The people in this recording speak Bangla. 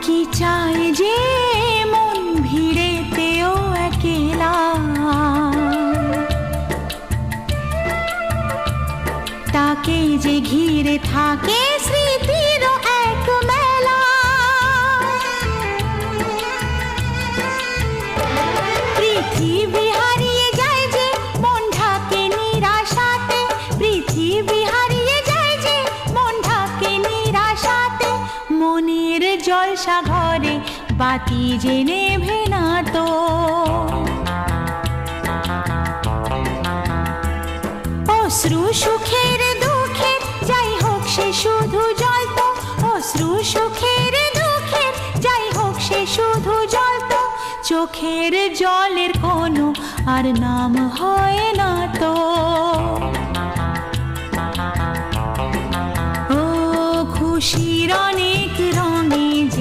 কি চায় যে মন ভিড়েতেও একেলা, তাকে যে ঘিরে থাকে স্মৃতির এক মেলা। পৃথিবী হারিয়ে যায় যে মন ঢাকে নিরাশাতে, পৃথিবী হারিয়ে যায় যে মন ঢাকে নিরাশাতে। মনের জলসা ঘরে বাতি যে নেভে না তো, অশ্রু সুখের দুঃখের যাই হোক সে শুধু জ্বলতো, অশ্রু সুখের দুঃখের যাই হোক সে শুধু জ্বলতো। চোখের জলের কোনো আর নাম হয় না তো।